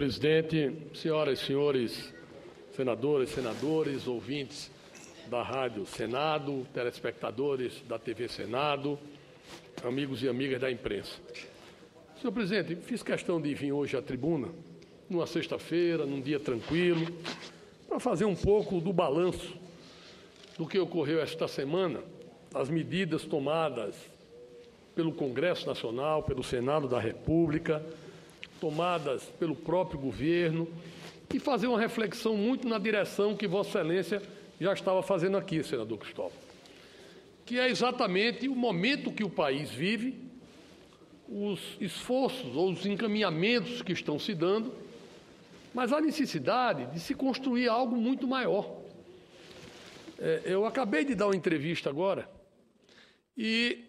Presidente, senhoras e senhores senadoras, senadores, ouvintes da Rádio Senado, telespectadores da TV Senado, amigos e amigas da imprensa. Senhor presidente, fiz questão de vir hoje à tribuna, numa sexta-feira, num dia tranquilo, para fazer um pouco do balanço do que ocorreu esta semana, as medidas tomadas pelo Congresso Nacional, pelo Senado da República, tomadas pelo próprio governo, e fazer uma reflexão muito na direção que Vossa Excelência já estava fazendo aqui, senador Cristóvão, que é exatamente o momento que o país vive, os esforços ou os encaminhamentos que estão se dando, mas a necessidade de se construir algo muito maior. Eu acabei de dar uma entrevista agora e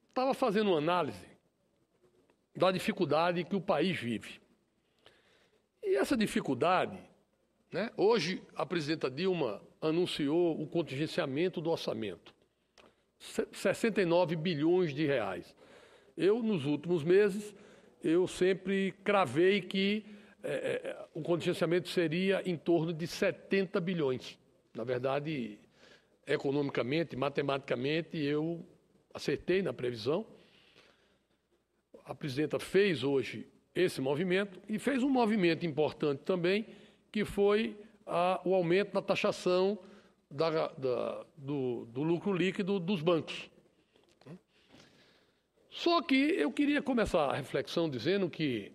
estava fazendo uma análise da dificuldade que o país vive. E essa dificuldade, hoje a presidenta Dilma anunciou o contingenciamento do orçamento, 69 bilhões de reais. Eu, nos últimos meses, eu sempre cravei que o contingenciamento seria em torno de 70 bilhões. Na verdade, economicamente, matematicamente, eu acertei na previsão. A presidenta fez hoje esse movimento e fez um movimento importante também, que foi o aumento da taxação do lucro líquido dos bancos. Só que eu queria começar a reflexão dizendo que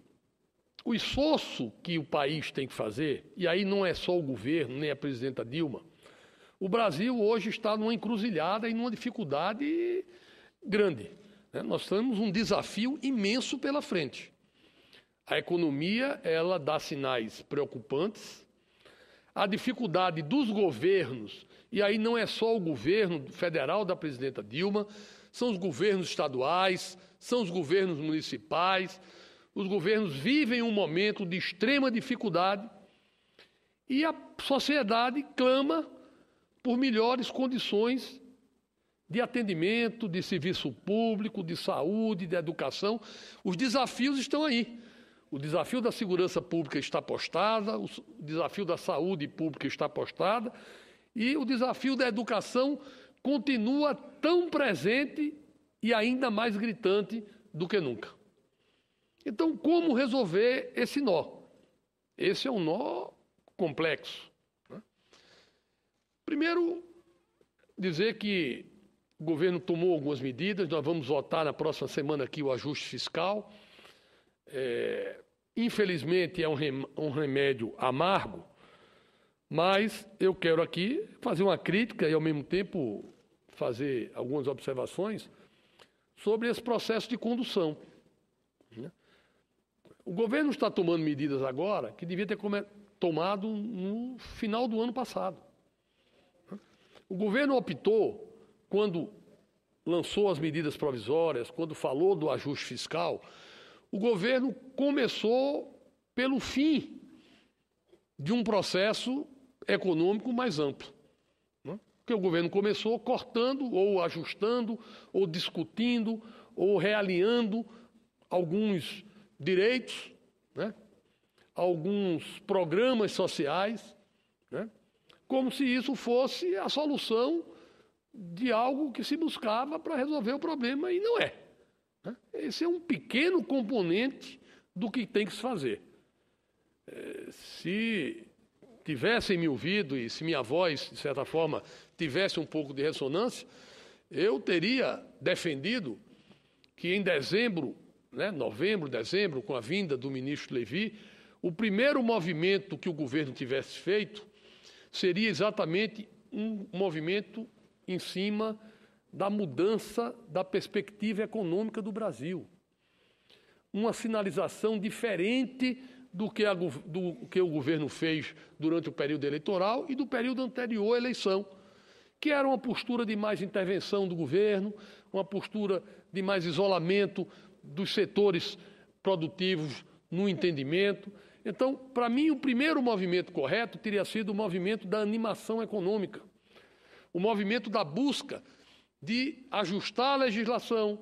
o esforço que o país tem que fazer, e aí não é só o governo, nem a presidenta Dilma, o Brasil hoje está numa encruzilhada e numa dificuldade grande. Nós temos um desafio imenso pela frente. A economia, ela dá sinais preocupantes. A dificuldade dos governos, e aí não é só o governo federal da presidenta Dilma, são os governos estaduais, são os governos municipais. Os governos vivem um momento de extrema dificuldade e a sociedade clama por melhores condições de atendimento, de serviço público, de saúde, de educação. Os desafios estão aí. O desafio da segurança pública está postado, o desafio da saúde pública está postado e o desafio da educação continua tão presente e ainda mais gritante do que nunca. Então, como resolver esse nó? Esse é um nó complexo. Primeiro, dizer que o governo tomou algumas medidas, nós vamos votar na próxima semana aqui o ajuste fiscal. Infelizmente é um remédio amargo, mas eu quero aqui fazer uma crítica e ao mesmo tempo fazer algumas observações sobre esse processo de condução. O governo está tomando medidas agora que devia ter tomado no final do ano passado. O governo optou, quando lançou as medidas provisórias, quando falou do ajuste fiscal, o governo começou pelo fim de um processo econômico mais amplo. Porque o governo começou cortando, ou ajustando, ou discutindo, ou realinhando alguns direitos, alguns programas sociais, como se isso fosse a solução de algo que se buscava para resolver o problema, e não é. Esse é um pequeno componente do que tem que se fazer. Se tivessem me ouvido e se minha voz, de certa forma, tivesse um pouco de ressonância, eu teria defendido que em dezembro, novembro, dezembro, com a vinda do ministro Levi, o primeiro movimento que o governo tivesse feito seria exatamente um movimento em cima da mudança da perspectiva econômica do Brasil. Uma sinalização diferente do que o governo fez durante o período eleitoral e do período anterior à eleição, que era uma postura de mais intervenção do governo, uma postura de mais isolamento dos setores produtivos no entendimento. Então, para mim, o primeiro movimento correto teria sido o movimento da animação econômica, o movimento da busca de ajustar a legislação,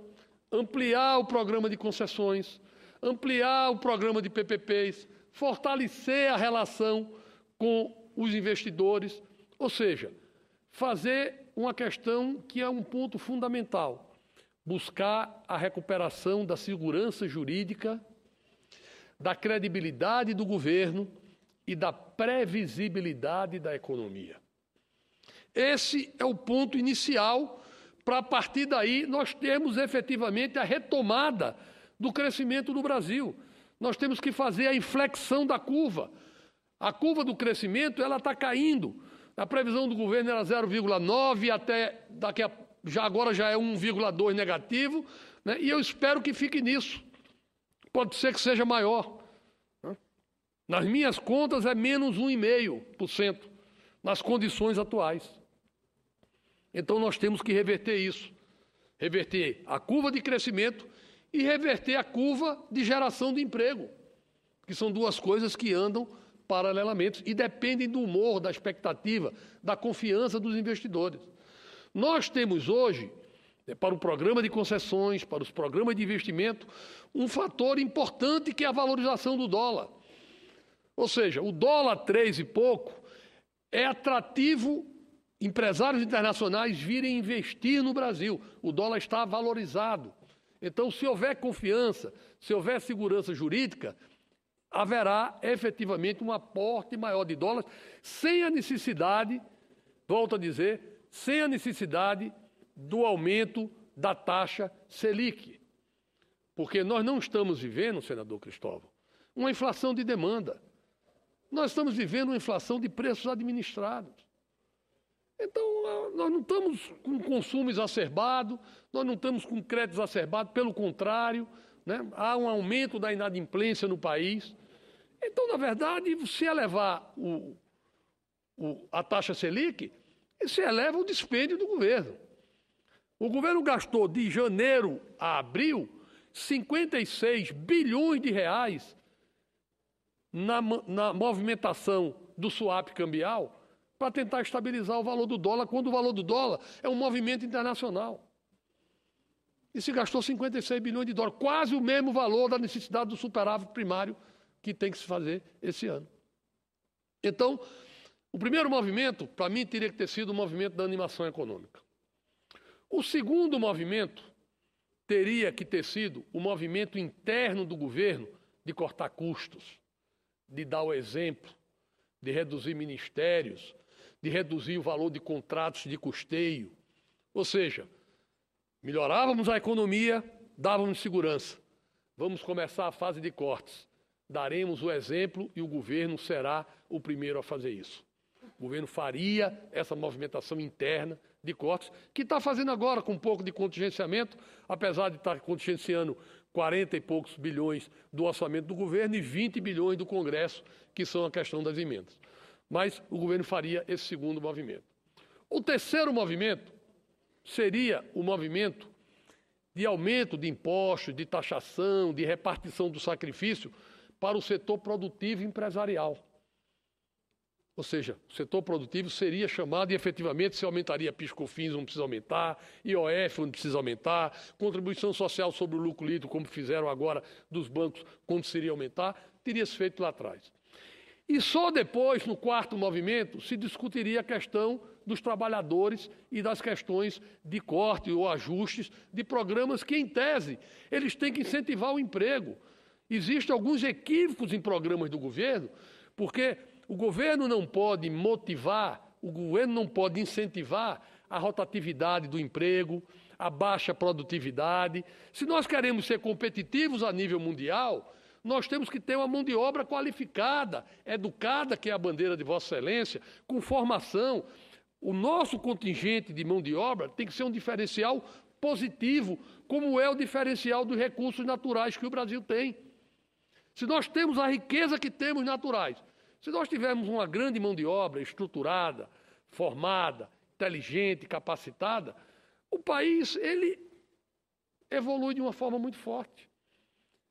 ampliar o programa de concessões, ampliar o programa de PPPs, fortalecer a relação com os investidores, ou seja, fazer uma questão que é um ponto fundamental, buscar a recuperação da segurança jurídica, da credibilidade do governo e da previsibilidade da economia. Esse é o ponto inicial para, a partir daí, nós termos efetivamente a retomada do crescimento do Brasil. Nós temos que fazer a inflexão da curva. A curva do crescimento ela está caindo. A previsão do governo era 0,9, até agora já é 1,2 negativo, né? E eu espero que fique nisso. Pode ser que seja maior. Né? Nas minhas contas é menos 1,5% nas condições atuais. Então nós temos que reverter isso. Reverter a curva de crescimento e reverter a curva de geração de emprego, que são duas coisas que andam paralelamente e dependem do humor, da expectativa, da confiança dos investidores. Nós temos hoje, para o programa de concessões, para os programas de investimento, um fator importante que é a valorização do dólar. Ou seja, o dólar 3 e pouco é atrativo empresários internacionais virem investir no Brasil. O dólar está valorizado. Então, se houver confiança, se houver segurança jurídica, haverá efetivamente um aporte maior de dólares, sem a necessidade, volto a dizer, sem a necessidade do aumento da taxa Selic. Porque nós não estamos vivendo, senador Cristóvão, uma inflação de demanda. Nós estamos vivendo uma inflação de preços administrados. Então, nós não estamos com consumo exacerbado, nós não estamos com crédito exacerbado, pelo contrário, né? Há um aumento da inadimplência no país. Então, na verdade, se elevar a taxa Selic, se eleva o dispêndio do governo. O governo gastou de janeiro a abril 56 bilhões de reais na movimentação do swap cambial para tentar estabilizar o valor do dólar, quando o valor do dólar é um movimento internacional. E se gastou 56 bilhões de dólares, quase o mesmo valor da necessidade do superávit primário que tem que se fazer esse ano. Então, o primeiro movimento, para mim, teria que ter sido o movimento da animação econômica. O segundo movimento teria que ter sido o movimento interno do governo de cortar custos, de dar o exemplo, de reduzir ministérios, de reduzir o valor de contratos de custeio. Ou seja, melhorávamos a economia, dávamos segurança. Vamos começar a fase de cortes. Daremos o exemplo e o governo será o primeiro a fazer isso. O governo faria essa movimentação interna de cortes, que está fazendo agora com um pouco de contingenciamento, apesar de estar contingenciando 40 e poucos bilhões do orçamento do governo e 20 bilhões do Congresso, que são a questão das emendas. Mas o governo faria esse segundo movimento. O terceiro movimento seria o movimento de aumento de impostos, de taxação, de repartição do sacrifício para o setor produtivo e empresarial. Ou seja, o setor produtivo seria chamado e efetivamente se aumentaria PIS/COFINS, não precisa aumentar, IOF, não precisa aumentar, contribuição social sobre o lucro líquido, como fizeram agora dos bancos, quando seria aumentar, teria se feito lá atrás. E só depois, no quarto movimento, se discutiria a questão dos trabalhadores e das questões de corte ou ajustes de programas que, em tese, eles têm que incentivar o emprego. Existem alguns equívocos em programas do governo, porque o governo não pode motivar, o governo não pode incentivar a rotatividade do emprego, a baixa produtividade. Se nós queremos ser competitivos a nível mundial, nós temos que ter uma mão de obra qualificada, educada, que é a bandeira de Vossa Excelência, com formação. O nosso contingente de mão de obra tem que ser um diferencial positivo, como é o diferencial dos recursos naturais que o Brasil tem. Se nós temos a riqueza que temos naturais, se nós tivermos uma grande mão de obra estruturada, formada, inteligente, capacitada, o país ele evolui de uma forma muito forte.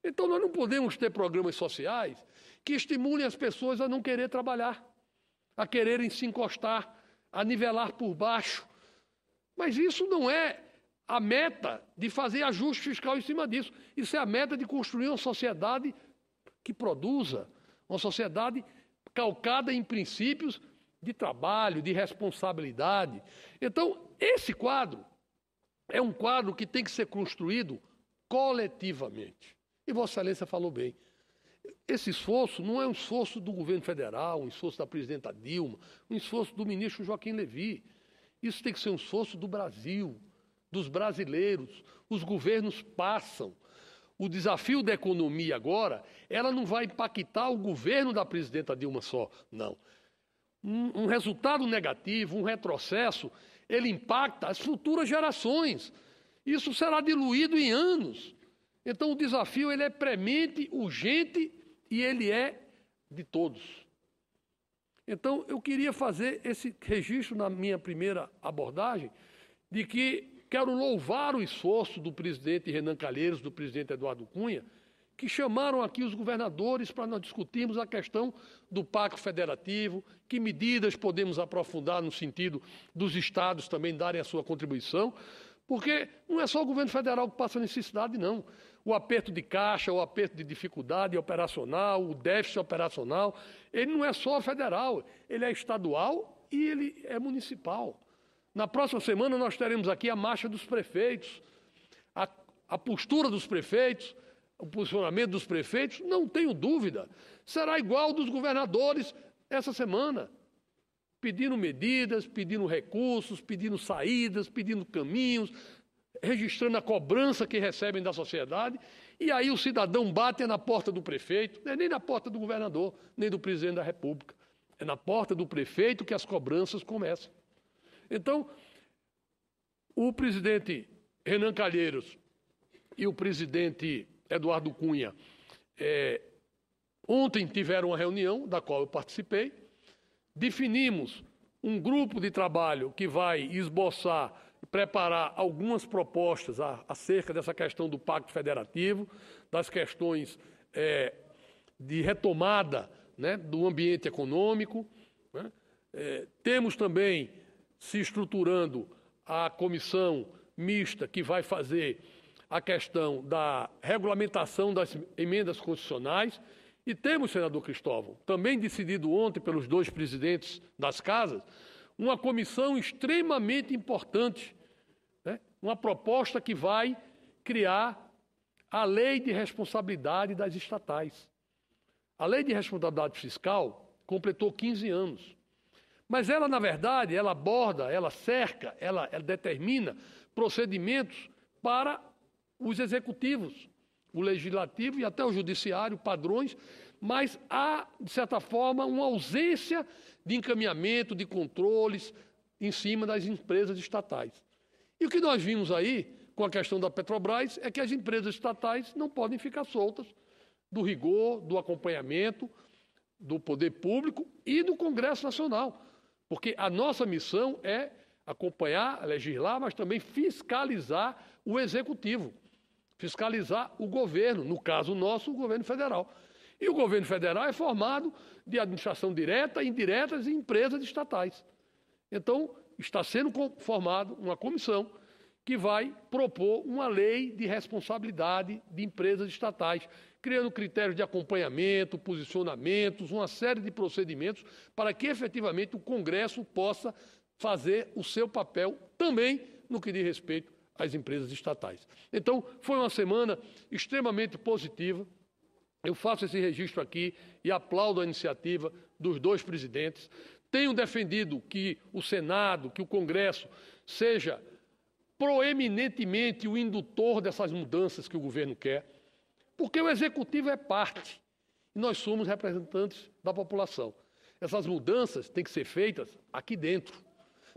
Então, nós não podemos ter programas sociais que estimulem as pessoas a não querer trabalhar, a quererem se encostar, a nivelar por baixo. Mas isso não é a meta de fazer ajuste fiscal em cima disso. Isso é a meta de construir uma sociedade que produza, Uma sociedade calcada em princípios de trabalho, de responsabilidade. Então, esse quadro é um quadro que tem que ser construído coletivamente. E Vossa Excelência falou bem. Esse esforço não é um esforço do governo federal, um esforço da presidenta Dilma, um esforço do ministro Joaquim Levy. Isso tem que ser um esforço do Brasil, dos brasileiros. Os governos passam. O desafio da economia agora, ela não vai impactar o governo da presidenta Dilma só, não. Um resultado negativo, um retrocesso, ele impacta as futuras gerações. Isso será diluído em anos. Então, o desafio ele é premente, urgente e ele é de todos. Então, eu queria fazer esse registro na minha primeira abordagem, de que quero louvar o esforço do presidente Renan Calheiros, do presidente Eduardo Cunha, que chamaram aqui os governadores para nós discutirmos a questão do Pacto Federativo, que medidas podemos aprofundar no sentido dos estados também darem a sua contribuição, porque não é só o governo federal que passa necessidade, não. O aperto de caixa, o aperto de dificuldade operacional, o déficit operacional, ele não é só federal, ele é estadual e ele é municipal. Na próxima semana nós teremos aqui a marcha dos prefeitos, a postura dos prefeitos, o posicionamento dos prefeitos, não tenho dúvida, será igual ao dos governadores essa semana, pedindo medidas, pedindo recursos, pedindo saídas, pedindo caminhos, registrando a cobrança que recebem da sociedade, e aí o cidadão bate na porta do prefeito, não é nem na porta do governador, nem do presidente da República, é na porta do prefeito que as cobranças começam. Então, o presidente Renan Calheiros e o presidente Eduardo Cunha ontem tiveram uma reunião, da qual eu participei, definimos um grupo de trabalho que vai esboçar, preparar algumas propostas acerca dessa questão do Pacto Federativo, das questões de retomada, né, do ambiente econômico. Né? Temos também se estruturando a comissão mista que vai fazer a questão da regulamentação das emendas constitucionais. E temos, senador Cristóvão, também decidido ontem pelos dois presidentes das casas, uma comissão extremamente importante, né? Uma proposta que vai criar a lei de responsabilidade das estatais. A lei de responsabilidade fiscal completou 15 anos. Mas ela, na verdade, ela aborda, ela cerca, ela determina procedimentos para os executivos, o legislativo e até o judiciário, padrões, mas há, de certa forma, uma ausência de encaminhamento, de controles em cima das empresas estatais. E o que nós vimos aí, com a questão da Petrobras, é que as empresas estatais não podem ficar soltas do rigor, do acompanhamento do poder público e do Congresso Nacional. Porque a nossa missão é acompanhar, legislar, mas também fiscalizar o executivo, fiscalizar o governo, no caso nosso, o governo federal. E o governo federal é formado de administração direta, indiretas e empresas estatais. Então, está sendo formada uma comissão que vai propor uma lei de responsabilidade de empresas estatais, criando critérios de acompanhamento, posicionamentos, uma série de procedimentos para que efetivamente o Congresso possa fazer o seu papel também no que diz respeito às empresas estatais. Então, foi uma semana extremamente positiva. Eu faço esse registro aqui e aplaudo a iniciativa dos dois presidentes. Tenho defendido que o Senado, que o Congresso seja proeminentemente o indutor dessas mudanças que o governo quer, porque o Executivo é parte e nós somos representantes da população. Essas mudanças têm que ser feitas aqui dentro,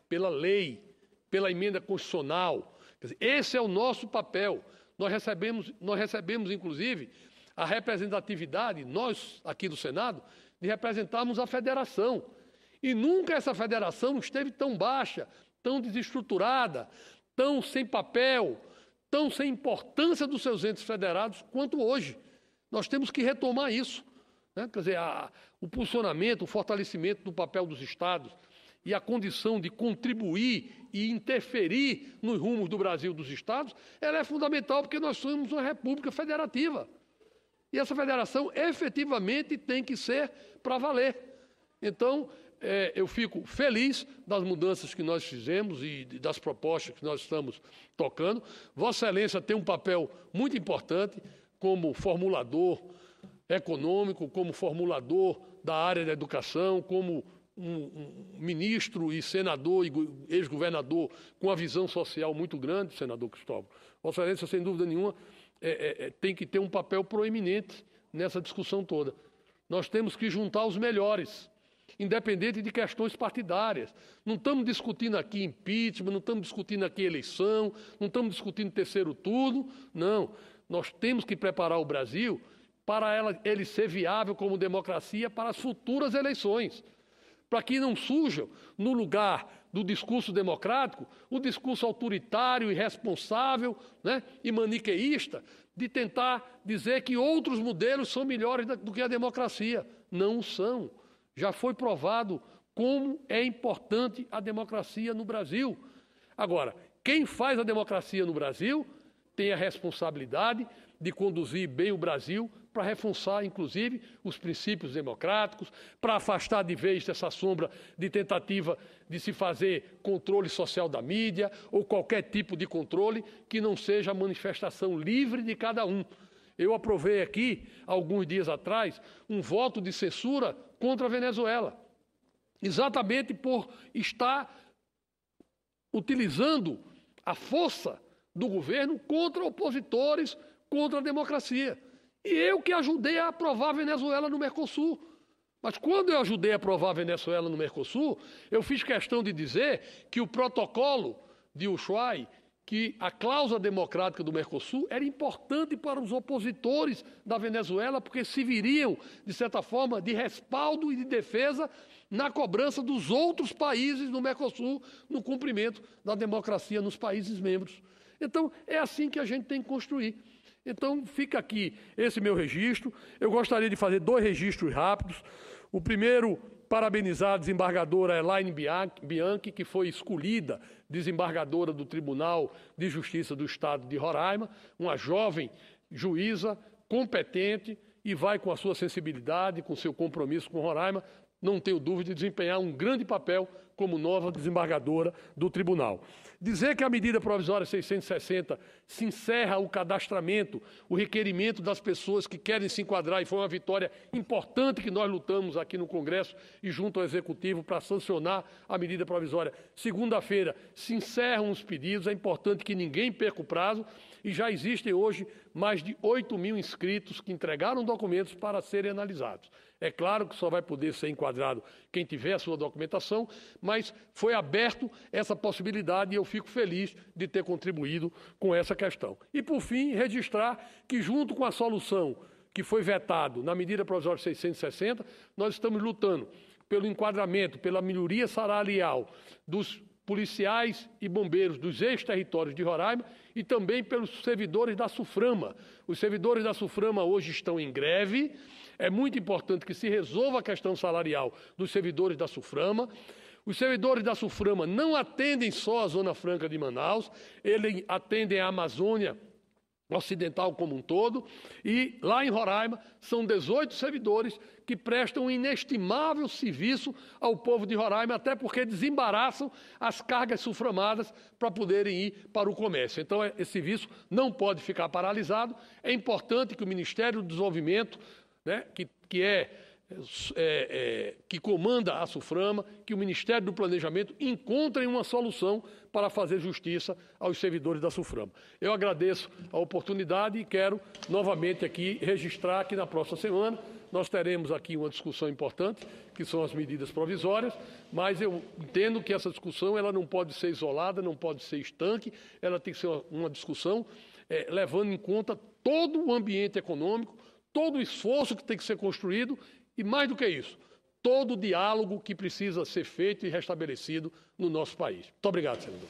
pela lei, pela emenda constitucional. Quer dizer, esse é o nosso papel. Nós recebemos, inclusive, a representatividade, nós aqui do Senado, de representarmos a federação. E nunca essa federação esteve tão baixa, tão desestruturada, tão sem papel, tão sem importância dos seus entes federados quanto hoje. Nós temos que retomar isso. Né? Quer dizer, o funcionamento, o fortalecimento do papel dos estados e a condição de contribuir e interferir nos rumos do Brasil dos estados, ela é fundamental porque nós somos uma república federativa. e essa federação efetivamente tem que ser para valer. Então, eu fico feliz das mudanças que nós fizemos e das propostas que nós estamos tocando. Vossa Excelência tem um papel muito importante como formulador econômico, como formulador da área da educação, como um ministro e senador e ex-governador com uma visão social muito grande, senador Cristóvão. Vossa Excelência, sem dúvida nenhuma, tem que ter um papel proeminente nessa discussão toda. Nós temos que juntar os melhores, independente de questões partidárias. Não estamos discutindo aqui impeachment, não estamos discutindo aqui eleição, não estamos discutindo terceiro turno, não. Nós temos que preparar o Brasil para ele ser viável como democracia para as futuras eleições, para que não surjam, no lugar do discurso democrático, o discurso autoritário, irresponsável, né, e maniqueísta, de tentar dizer que outros modelos são melhores do que a democracia. Não são. Já foi provado como é importante a democracia no Brasil. Agora, quem faz a democracia no Brasil tem a responsabilidade de conduzir bem o Brasil para reforçar, inclusive, os princípios democráticos, para afastar de vez dessa sombra de tentativa de se fazer controle social da mídia ou qualquer tipo de controle que não seja a manifestação livre de cada um. Eu aprovei aqui, alguns dias atrás, um voto de censura contra a Venezuela, exatamente por estar utilizando a força do governo contra opositores, contra a democracia. E eu que ajudei a aprovar a Venezuela no Mercosul. Mas quando eu ajudei a aprovar a Venezuela no Mercosul, eu fiz questão de dizer que o protocolo de Ushuaia, que a cláusula democrática do Mercosul era importante para os opositores da Venezuela, porque se viriam, de certa forma, de respaldo e de defesa na cobrança dos outros países do Mercosul, no cumprimento da democracia nos países membros. Então, é assim que a gente tem que construir. Então, fica aqui esse meu registro. Eu gostaria de fazer 2 registros rápidos. O primeiro, parabenizar a desembargadora Elaine Bianchi, que foi escolhida desembargadora do Tribunal de Justiça do Estado de Roraima, uma jovem juíza, competente, e vai com a sua sensibilidade, com o seu compromisso com Roraima, não tenho dúvida de desempenhar um grande papel como nova desembargadora do tribunal. Dizer que a medida provisória 660 se encerra o cadastramento, o requerimento das pessoas que querem se enquadrar, e foi uma vitória importante que nós lutamos aqui no Congresso e junto ao Executivo para sancionar a medida provisória. Segunda-feira se encerram os pedidos, é importante que ninguém perca o prazo, e já existem hoje mais de 8.000 inscritos que entregaram documentos para serem analisados. É claro que só vai poder ser enquadrado quem tiver a sua documentação, mas foi aberto essa possibilidade e eu fico feliz de ter contribuído com essa questão. E, por fim, registrar que, junto com a solução que foi vetado na medida provisória 660, nós estamos lutando pelo enquadramento, pela melhoria salarial dos policiais e bombeiros dos ex-territórios de Roraima e também pelos servidores da SUFRAMA. Os servidores da SUFRAMA hoje estão em greve. É muito importante que se resolva a questão salarial dos servidores da SUFRAMA. Os servidores da SUFRAMA não atendem só a Zona Franca de Manaus, eles atendem a Amazônia Ocidental como um todo, e lá em Roraima são 18 servidores que prestam um inestimável serviço ao povo de Roraima, até porque desembaraçam as cargas suframadas para poderem ir para o comércio. Então, esse serviço não pode ficar paralisado. É importante que o Ministério do Desenvolvimento, né, que comanda a SUFRAMA, que o Ministério do Planejamento encontrem uma solução para fazer justiça aos servidores da SUFRAMA. Eu agradeço a oportunidade e quero novamente aqui registrar que na próxima semana nós teremos aqui uma discussão importante, que são as medidas provisórias, mas eu entendo que essa discussão ela não pode ser isolada, não pode ser estanque, ela tem que ser uma discussão levando em conta todo o ambiente econômico, todo o esforço que tem que ser construído e, mais do que isso, todo o diálogo que precisa ser feito e restabelecido no nosso país. Muito obrigado, senador.